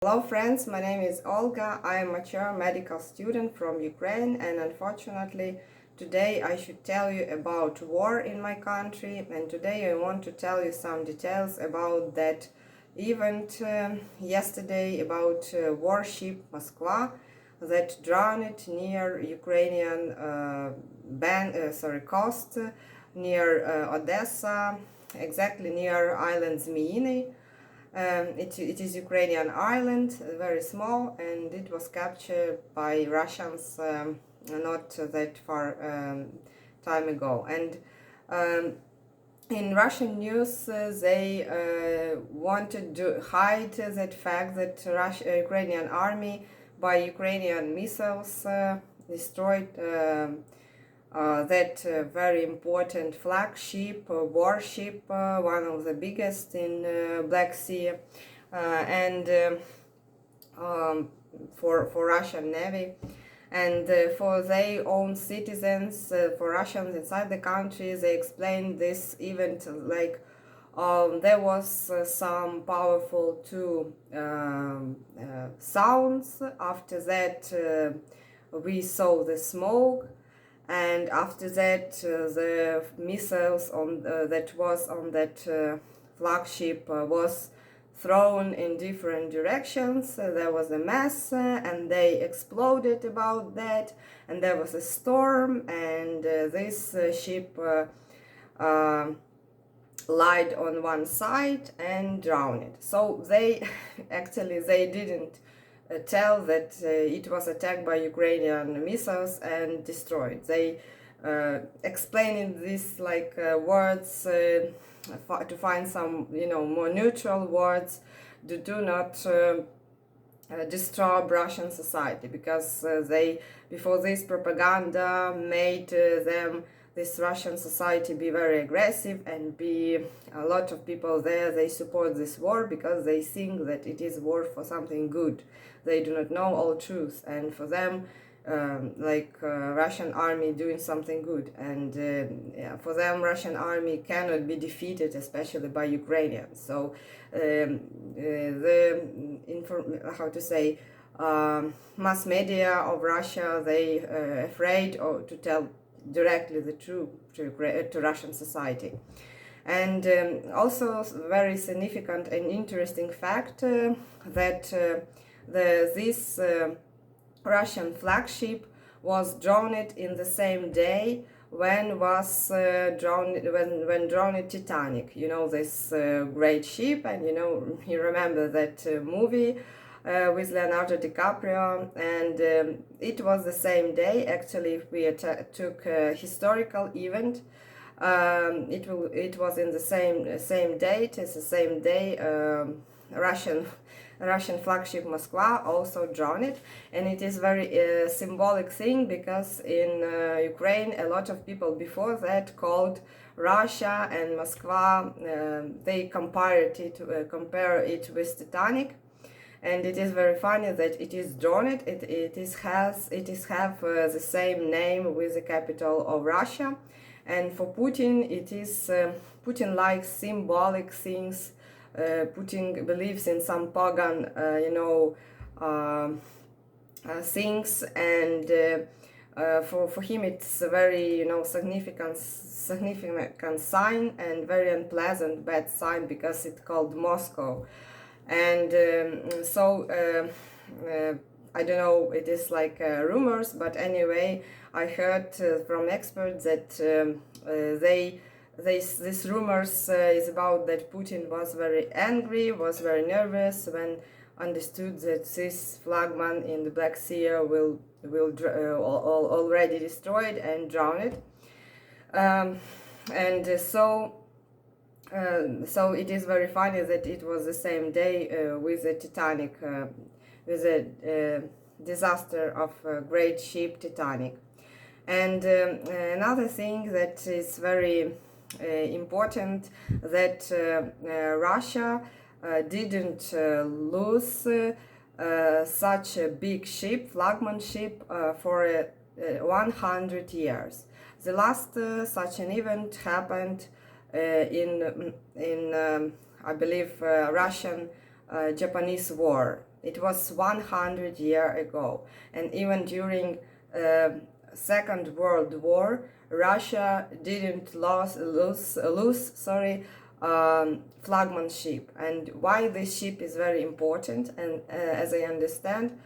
Hello friends, my name is Olga. I am a mature medical student from Ukraine, and unfortunately today I should tell you about war in my country, and today I want to tell you some details about that event yesterday about warship Moskva that drowned near Ukrainian coast near Odessa, exactly near island Zmyiny. It is Ukrainian island, very small, and it was captured by Russians not that far time ago. And in Russian news, they wanted to hide that fact that Ukrainian army by Ukrainian missiles destroyed that very important flagship, warship, one of the biggest in Black Sea, and for Russian Navy, and for their own citizens, for Russians inside the country. They explained this event like there was some powerful two sounds. After that, we saw the smoke. And after that, the missiles that was on that flagship was thrown in different directions. There was a mess, and they exploded about that. And there was a storm, and this ship lied on one side and drowned. So they they didn't tell that it was attacked by Ukrainian missiles and destroyed. They explaining this like words to find some more neutral words to do not disturb Russian society, because they before this propaganda made this Russian society be very aggressive, and be a lot of people there, they support this war because they think that it is war for something good. They do not know all truth, and for them Russian army doing something good, and for them Russian army cannot be defeated, especially by Ukrainians. So mass media of Russia, they afraid to tell directly the truth to Russian society. And also very significant and interesting fact that this Russian flagship was drowned in the same day when drowned Titanic. You know, this great ship, and you remember that movie with Leonardo DiCaprio, and it was the same day. Actually, if we took a historical event, it was in the same date. It's the same day Russian flagship Moskva also drowned, and it is very symbolic thing, because in Ukraine a lot of people before that called Russia and Moskva, they compare it with Titanic. And it is very funny that it is drowned. It have the same name with the capital of Russia, and for Putin it is Putin likes symbolic things. Putin believes in some pagan things, and for him it's a very significant sign, and very unpleasant bad sign, because it's called Moskva. And I don't know, it is like rumors, but anyway, I heard from experts that this rumors is about that Putin was very angry, was very nervous when understood that this flagman in the Black Sea will already destroyed and drowned. So it is very funny that it was the same day with the Titanic, with the disaster of great ship Titanic. And another thing that is very important, that Russia didn't lose such a big ship, flagman ship, for 100 years. The last such an event happened in I believe Russian Japanese war. It was 100 years ago, and even during Second World War, Russia didn't lose flagman ship. And why this ship is very important, and as I understand,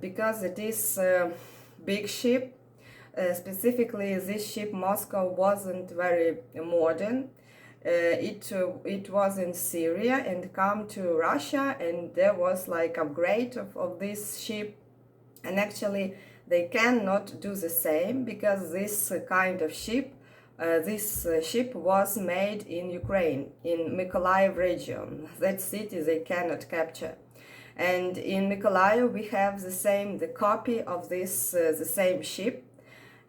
because it is a big ship. Specifically, this ship Moskva wasn't very modern. It was in Syria and come to Russia, and there was like upgrade of this ship, and actually they cannot do the same because this kind of ship, this ship was made in Ukraine, in Mykolaiv region. That city they cannot capture. And in Mykolaiv we have the copy of this the same ship,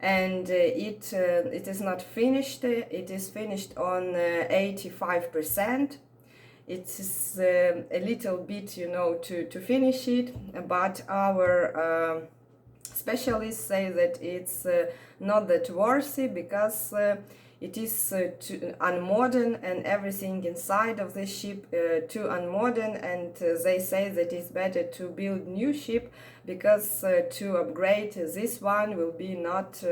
and it is not finished. It is finished on 85%. It is a little bit, you know, to finish it, but our specialists say that it's not that worthy because it is too unmodern, and everything inside of this ship too unmodern, and they say that it's better to build new ship because to upgrade this one will be not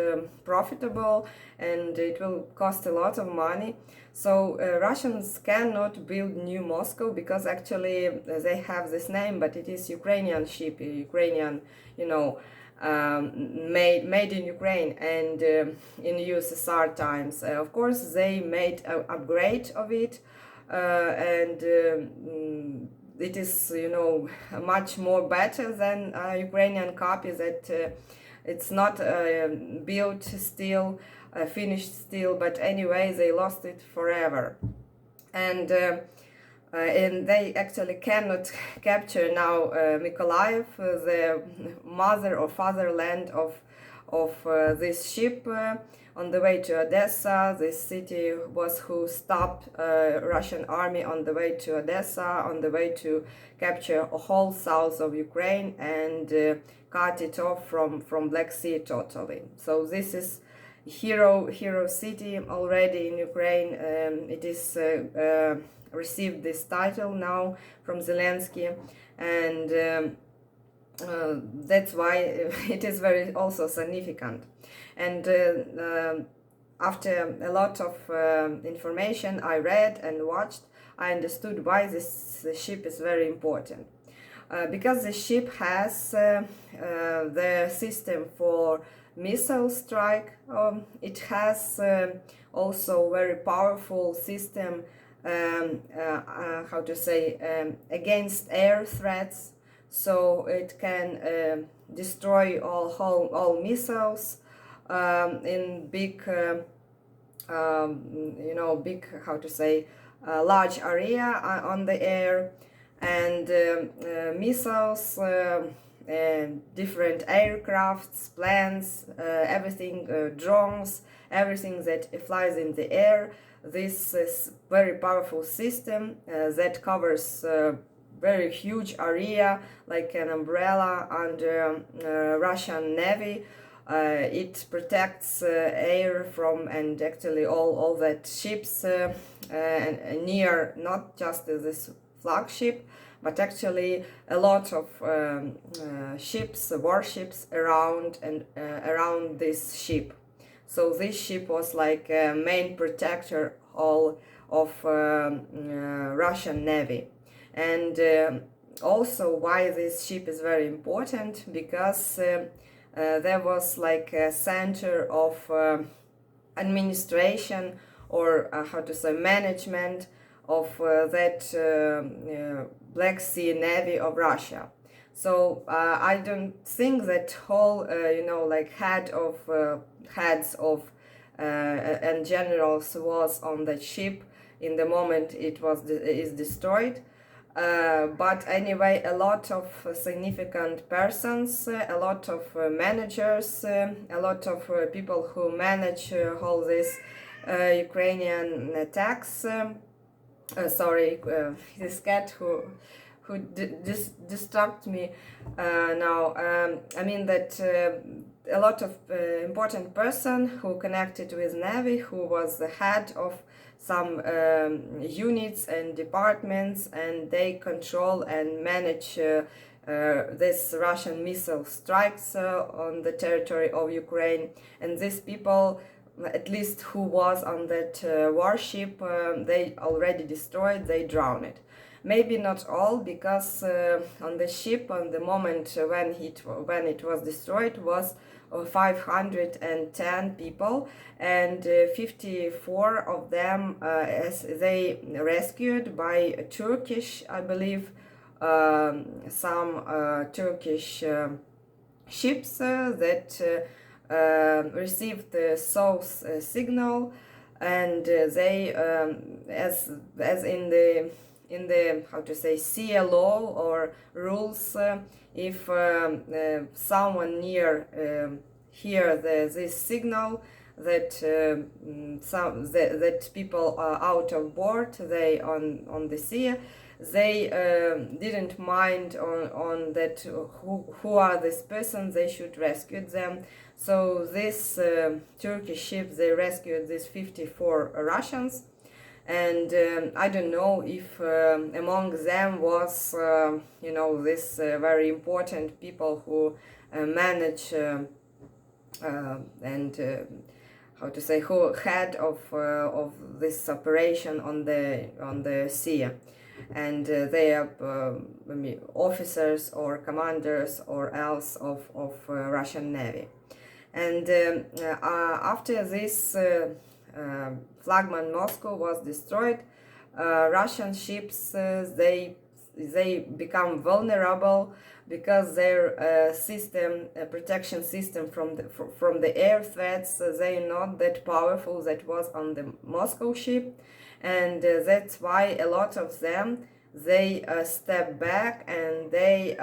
profitable, and it will cost a lot of money. So Russians cannot build new Moscow because actually they have this name, but it is Ukrainian ship, Ukrainian, you know, made in Ukraine and in USSR times. Of course, they made an upgrade of it, and it is, you know, much more better than Ukrainian copy. That it's not built still, finished still, but anyway, they lost it forever, and they actually cannot capture now Mykolaiv, the mother or fatherland of this ship. On the way to Odessa, this city was who stopped Russian army on the way to Odessa, on the way to capture a whole south of Ukraine and cut it off from Black Sea totally. So this is hero city already in Ukraine. It is received this title now from Zelensky, and that's why it is very also significant. And after a lot of information I read and watched, I understood why this ship is very important. Because the ship has the system for missile strike. It has also very powerful system against air threats, so it can destroy all missiles in big large area on the air, and missiles, different aircrafts, planes, everything, drones, everything that flies in the air. This is very powerful system that covers very huge area, like an umbrella under Russian Navy. It protects air from, and actually all that ships near, not just this flagship, but actually a lot of ships, warships around this ship. So this ship was like a main protector all of Russian Navy. And also why this ship is very important, because there was like a center of administration, or management of that Black Sea Navy of Russia. So I don't think that whole heads of and generals was on that ship in the moment it is destroyed. But anyway, a lot of significant persons, a lot of managers, a lot of people who manage all this Ukrainian attacks. This cat who disturbed me now. I mean that a lot of important person who connected with Navy, who was the head of some units and departments, and they control and manage this Russian missile strikes on the territory of Ukraine. And these people, at least who was on that warship, they already destroyed, they drowned. Maybe not all, because on the ship, on the moment when it was destroyed, was 510 people, and 54 of them as they rescued by Turkish, I believe, some Turkish ships that received the SOS signal, and they, as in the how to say, sea law or rules, if someone near hear this signal that that people are out of board, they on the sea, they didn't mind on that who are these persons, they should rescue them. So this Turkish ship, they rescued these 54 Russians. And I don't know if among them was, this very important people who manage and how to say, who head of this operation on the sea, and they are officers or commanders or else of Russian Navy. And after this flagman Moskva was destroyed, Russian ships they become vulnerable because their protection system from the air threats, they are not that powerful that was on the Moscow ship, and that's why a lot of them, they step back, and they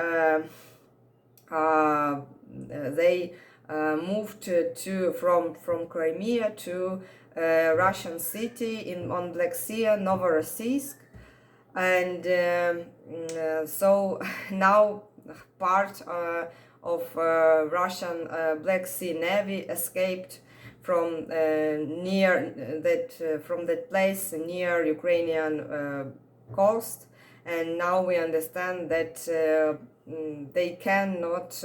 moved from Crimea to Russian city on Black Sea, Novorossiysk, and so now part of Russian Black Sea Navy escaped from from that place near Ukrainian coast, and now we understand that they cannot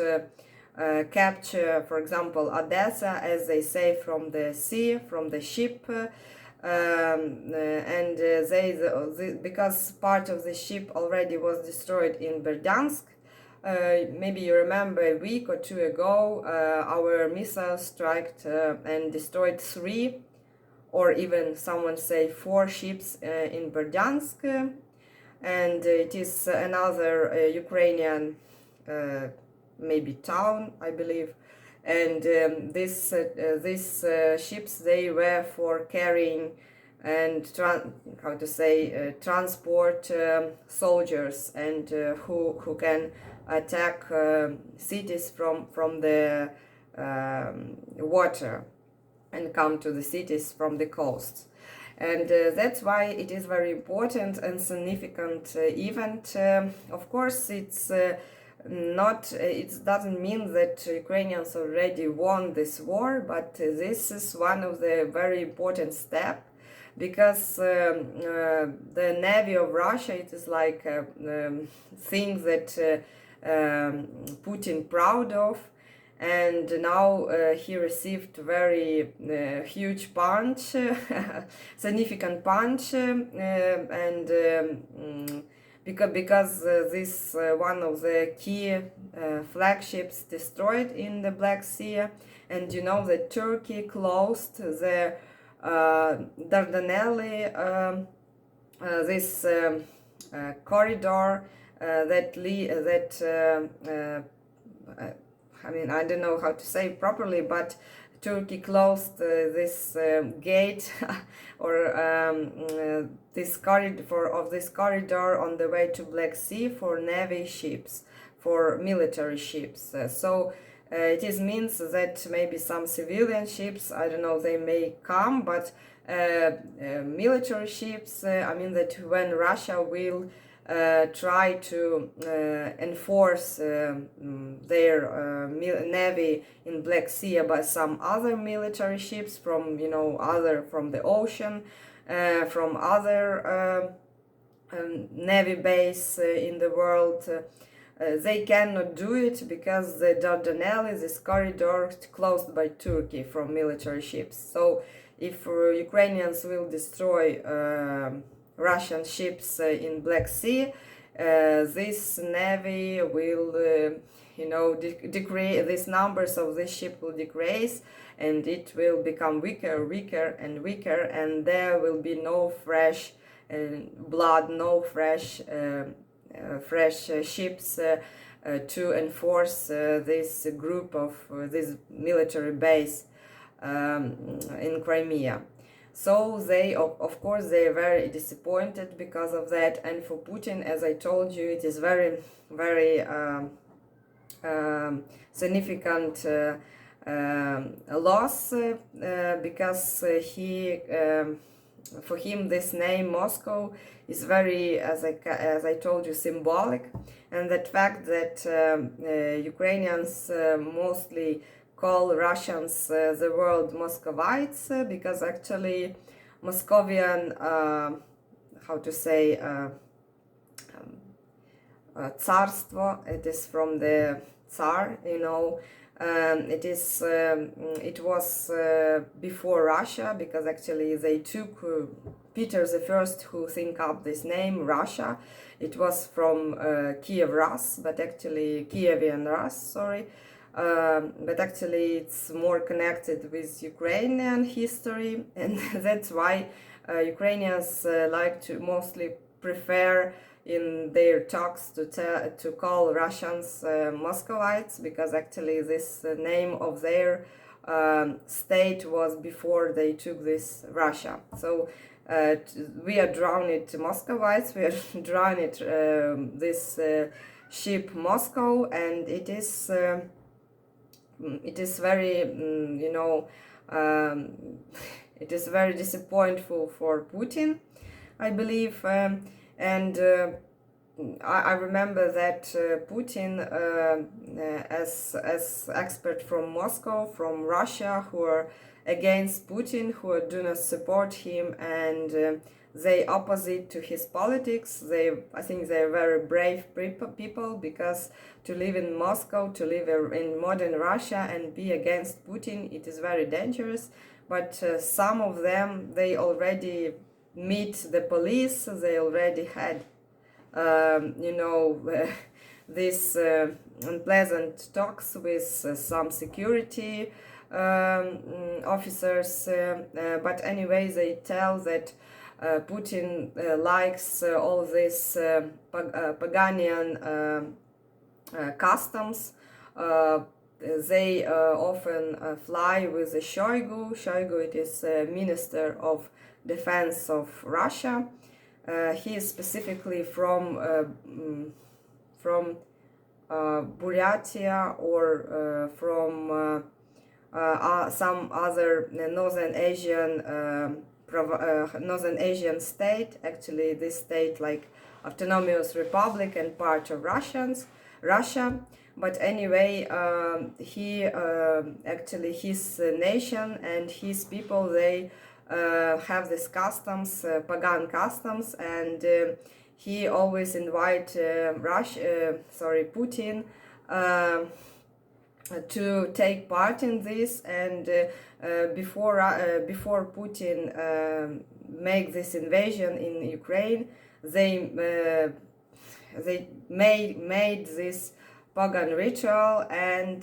capture, for example, Odessa, as they say, from the sea, from the ship, and because part of the ship already was destroyed in Berdansk. Maybe you remember a week or two ago, our missiles struck and destroyed 3, or even someone say 4 ships in Berdansk, and it is another Ukrainian maybe town, I believe, and these ships, they were for carrying and transport soldiers, and who can attack cities from the water and come to the cities from the coast. And that's why it is very important and significant event. Of course, it's not, it doesn't mean that Ukrainians already won this war, but this is one of the very important steps, because the Navy of Russia, it is like a thing that Putin proud of, and now he received very huge punch, significant punch, and because this one of the key flagships destroyed in the Black Sea, and you know that Turkey closed the Dardanelles, this corridor I mean, I don't know how to say properly, but Turkey closed this gate or this corridor on the way to Black Sea for navy ships, for military ships. So it means that maybe some civilian ships, I don't know, they may come, but military ships, I mean that when Russia will try to enforce their navy in Black Sea by some other military ships from, from the ocean, from other navy base in the world. They cannot do it because the Dardanelles is corridor closed by Turkey from military ships. So if Ukrainians will destroy Russian ships in Black Sea, this navy will, decrease. These numbers of this ship will decrease, and it will become weaker, weaker, and weaker, and there will be no fresh blood, no fresh ships to enforce this group of this military base in Crimea. So they, of course, they are very disappointed because of that. And for Putin, as I told you, it is very, very significant loss because for him this name Moscow is very, as I told you, symbolic, and the fact that Ukrainians mostly call Russians the word Muscovites because actually Moscovian, how to say, Tsarstvo, it is from the Tsar, it was before Russia, because actually they took Peter the First who think up this name Russia. It was from Kiev Rus, but actually Kievian Rus, sorry. But actually it's more connected with Ukrainian history, and that's why Ukrainians like to mostly prefer in their talks to call Russians Muscovites, because actually this name of their state was before they took this Russia. So we are drawing it Muscovites, we are drawing it this ship Moscow, and it is very, it is very disappointing for Putin, I believe. And I remember that Putin, as expert from Moscow, from Russia, who are against Putin, who do not support him, and they opposite to his politics. I think they're very brave people, because to live in Moscow, to live in modern Russia and be against Putin, it is very dangerous. But some of them, they already meet the police, they already had, these unpleasant talks with some security officers, but anyway, they tell that Putin likes all this Paganian customs. They often fly with the Shoigu. Shoigu, it is Minister of Defense of Russia. He is specifically from Buryatia or from some other Northern Asian state. Actually, this state like autonomous republic and part of Russia. But anyway, he actually his nation and his people, they have these customs, pagan customs, and he always invite Putin to take part in this. And before Putin make this invasion in Ukraine, they made this pagan ritual, and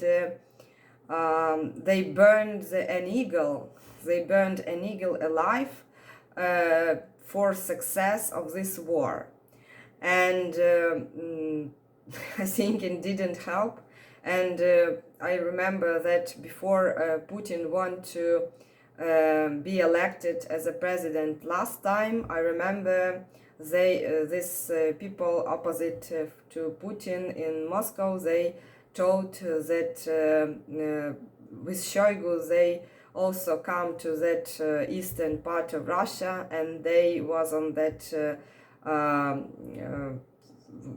they burned an eagle. They burned an eagle alive for success of this war. And I think it didn't help. And I remember that before Putin wanted to be elected as a president last time, I remember these people opposite to Putin in Moscow, they told that with Shoigu they also come to that eastern part of Russia, and they was on that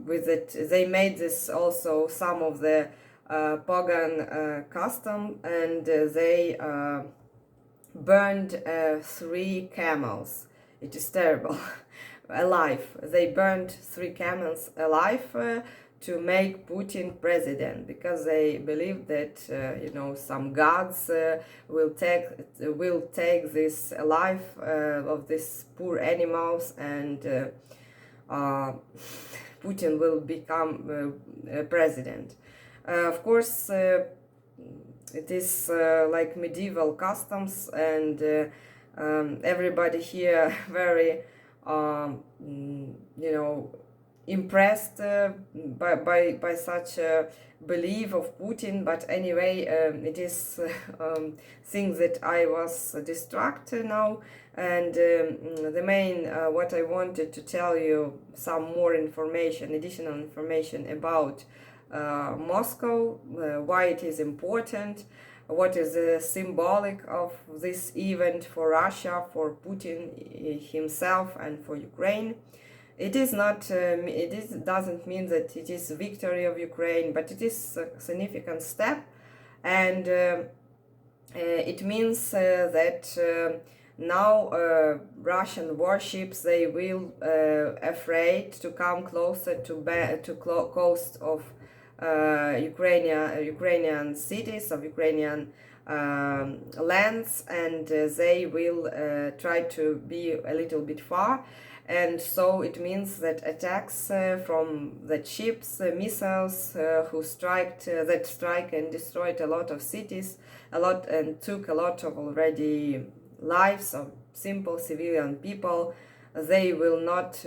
with it. They made this also some of the pagan custom, and they burned 3 camels. it is terrible. Alive. They burned 3 camels alive to make Putin president, because they believe that some gods will take this life of these poor animals, and Putin will become president. Of course, it is like medieval customs, and everybody here very impressed by such a belief of Putin. But anyway, it is things that I was distracted now, and the main what I wanted to tell you, some more information, additional information about Moscow, why it is important, what is the symbolic of this event for Russia, for Putin himself, and for Ukraine. It is not. Doesn't mean that it is victory of Ukraine, but it is a significant step, and it means that now Russian warships, they will afraid to come closer to coast of Ukrainian cities, of Ukrainian lands, and they will try to be a little bit far. And so it means that attacks from the ships, missiles that strike and destroyed a lot of cities, and took a lot of already lives of simple civilian people, they will not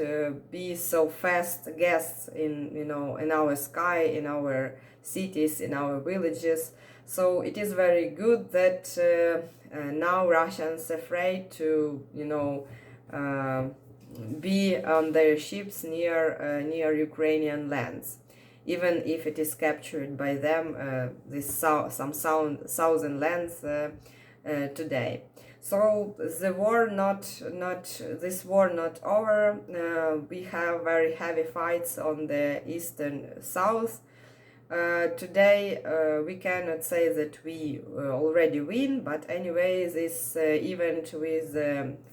be so fast guests in our sky, in our cities, in our villages. So it is very good that now Russians afraid to be on their ships near Ukrainian lands, even if it is captured by them, some southern lands today. So the war this war not over. We have very heavy fights on the eastern south. Today we cannot say that we already win, but anyway, this event with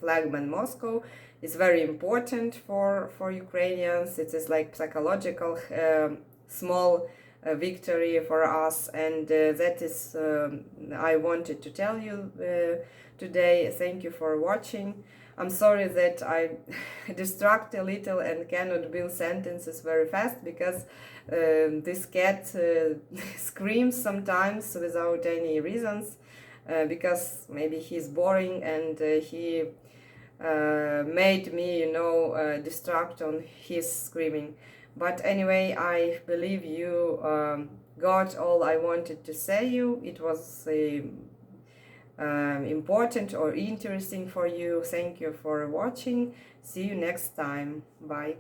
flagman Moscow is very important for Ukrainians. It is like psychological small victory for us, and that is I wanted to tell you today. Thank you for watching. I'm sorry that I distract a little and cannot build sentences very fast, because this cat screams sometimes without any reasons, because maybe he's boring, and he made me distract on his screaming. But anyway, I believe you got all I wanted to say you. It was important or interesting for you. Thank you for watching. See you next time. Bye.